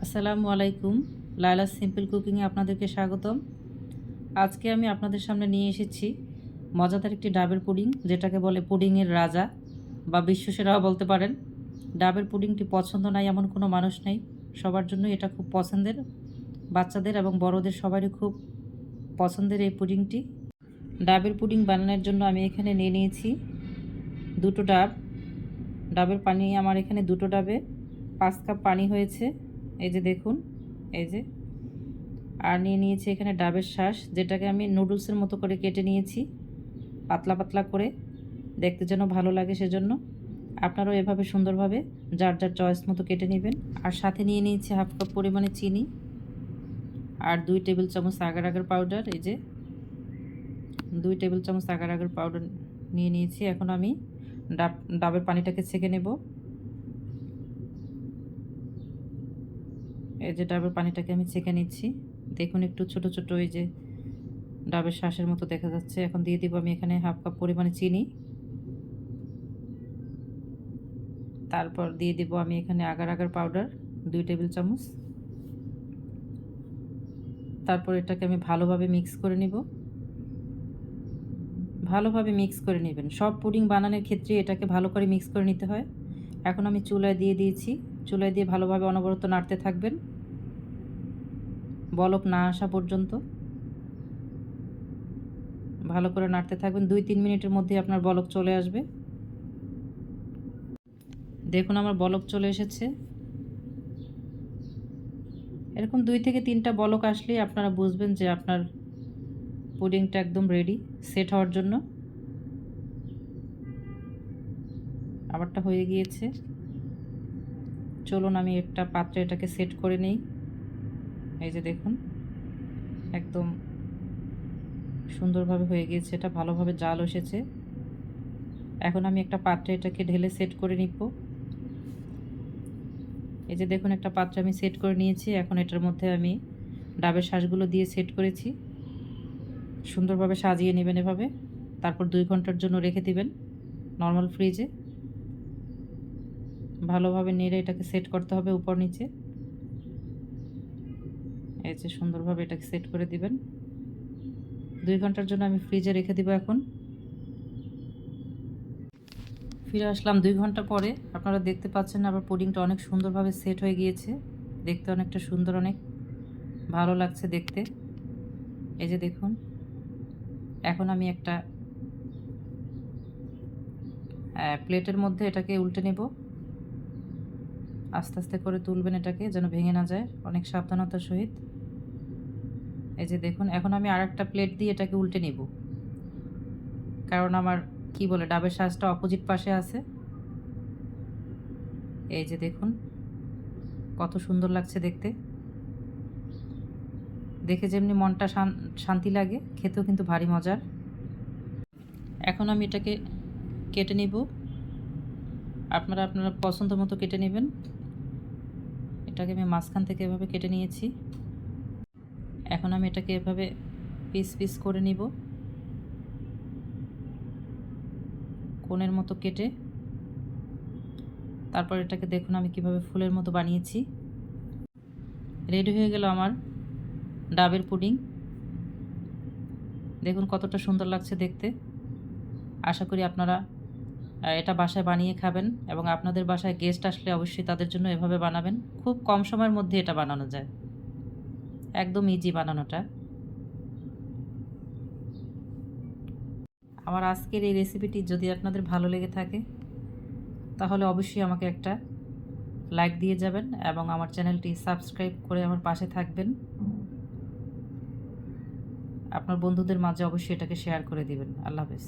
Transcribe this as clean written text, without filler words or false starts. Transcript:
আসসালামু আলাইকুম। লায়লা সিম্পল কুকিংয়ে আপনাদেরকে স্বাগতম। আজকে আমি আপনাদের সামনে নিয়ে এসেছি মজাদার একটি ডাবের পুডিং, যেটাকে বলে পুডিংয়ের রাজা বা বিশ্বসেরাও বলতে পারেন। ডাবের পুডিংটি পছন্দ নাই এমন কোনো মানুষ নেই, সবার জন্য এটা খুব পছন্দের। বাচ্চাদের এবং বড়দের সবারই খুব পছন্দের এই পুডিংটি। ডাবের পুডিং বানানোর জন্য আমি এখানে নিয়ে নিয়েছি দুটো ডাব। ডাবের পানি আমার এখানে দুটো ডাবে 5 কাপ পানি হয়েছে, এই যে দেখুন, এই যে। আর নিয়ে নিয়েছি এখানে ডাবের শাঁস, যেটাকে আমি নুডলসের মতো করে কেটে নিয়েছি, পাতলা পাতলা করে, দেখতে যেন ভালো লাগে সেজন্য। আপনারাও এভাবে সুন্দরভাবে যার যার চয়েস মতো কেটে নেবেন। আর সাথে নিয়ে নিয়েছি হাফ কাপ পরিমাণে চিনি আর 2 টেবিল চামচ আগার আগার পাউডার। এই যে 2 টেবিল চামচ আগার আগার পাউডার নিয়ে নিয়েছি। এখন আমি ডাবের পানিটাকে ছেঁকে নেব। এই যে ডাবের পানিটাকে আমি ছেঁকে নিচ্ছি। দেখুন একটু ছোট ছোট এই যে ডাবের শাঁসের মতো দেখা যাচ্ছে। এখন দিয়ে দিব আমি এখানে হাফ কাপ পরিমাণে চিনি। তারপর দিয়ে দিব আমি এখানে আগার আগার পাউডার 2 টেবিল চামচ। তারপর এটাকে আমি ভালোভাবে মিক্স করে নিব। ভালোভাবে মিক্স করে নেবেন, সব পুডিং বানানোর ক্ষেত্রে এটাকে ভালো করে মিক্স করে নিতে হয়। এখন আমি চুলায় দিয়ে দিয়েছি। চুলায় দিয়ে ভালোভাবে অনবরত নাড়তে থাকবেন বলক না আসা পর্যন্ত। ভালো করে নাড়তে থাকবেন, 2-3 মিনিটের মধ্যে আপনার বলক চলে আসবে। দেখুন আমার বলক চলে এসেছে। এরকম 2 থেকে 3টা বলক আসলেই আপনারা বুঝবেন যে আপনার পুডিংটা একদম রেডি সেট হওয়ার জন্য। আমারটা হয়ে গিয়েছে। চলুন আমি একটা পাত্রে এটাকে সেট করে নিই। এই যে দেখুন একদম সুন্দরভাবে হয়ে গিয়েছে, এটা ভালোভাবে জাল এসেছে। এখন আমি একটা পাত্রে এটাকে ঢেলে সেট করে নিব। এই যে দেখুন একটা পাত্রে আমি সেট করে নিয়েছি। এখন এটার মধ্যে আমি ডাবের শাঁসগুলো দিয়ে সেট করেছি। সুন্দরভাবে সাজিয়ে নেবেন এভাবে। তারপর 2 ঘন্টার জন্য রেখে দিবেন নর্মাল ফ্রিজে। ভালোভাবে নেড়ে এটাকে সেট করতে হবে উপর নিচে। এই যে সুন্দরভাবে এটাকে সেট করে দিবেন। 2 ঘন্টার জন্য আমি ফ্রিজে রেখে দিব। এখন ফিরে আসলাম 2 ঘন্টা পরে। আপনারা দেখতে পাচ্ছেন আবার পুডিংটা অনেক সুন্দরভাবে সেট হয়ে গিয়েছে। দেখতে অনেকটা সুন্দর, অনেক ভালো লাগছে দেখতে। এই যে দেখুন, এখন আমি একটা প্লেটের মধ্যে এটাকে উল্টে নেব। আস্তে আস্তে করে তুলবেন এটাকে, যেন ভেঙে না যায়, অনেক সাবধানতার সহিত। এই যে দেখুন, এখন আমি আরেকটা প্লেট দিয়ে এটাকে উল্টে নেব, কারণ আমার কি বলে ডাবের শাঁসটা অপোজিট পাশে আছে। এই যে দেখুন কত সুন্দর লাগছে দেখতে। দেখে যেমনি মনটা শান্তি লাগে, খেতেও কিন্তু ভারী মজার। এখন আমি এটাকে কেটে নিব। আপনারা আপনারা পছন্দ মতো কেটে নেবেন। এটাকে আমি মাঝখান থেকে এভাবে কেটে নিয়েছি। এখন আমি এটাকে এভাবে পিস পিস করে নিব, কোণের মতো কেটে। তারপর এটাকে দেখুন আমি কিভাবে ফুলের মতো বানিয়েছি। রেডি হয়ে গেল আমার ডাবের পুডিং। দেখুন কতটা সুন্দর লাগছে দেখতে। আশা করি আপনারা এটা বাসায় বানিয়ে খাবেন, এবং আপনাদের বাসায় গেস্ট আসলে অবশ্যই তাদের জন্য এভাবে বানাবেন। খুব কম সময়ের মধ্যে এটা বানানো যায়, একদম ইজি বানানোটা। আমার আজকের এই রেসিপিটি যদি আপনাদের ভালো লেগে থাকে তাহলে অবশ্যই আমাকে একটা লাইক দিয়ে যাবেন, এবং আমার চ্যানেলটি সাবস্ক্রাইব করে আমার পাশে থাকবেন। আপনার বন্ধুদের মাঝে অবশ্যই এটাকে শেয়ার করে দিবেন। আল্লাহ হাফেজ।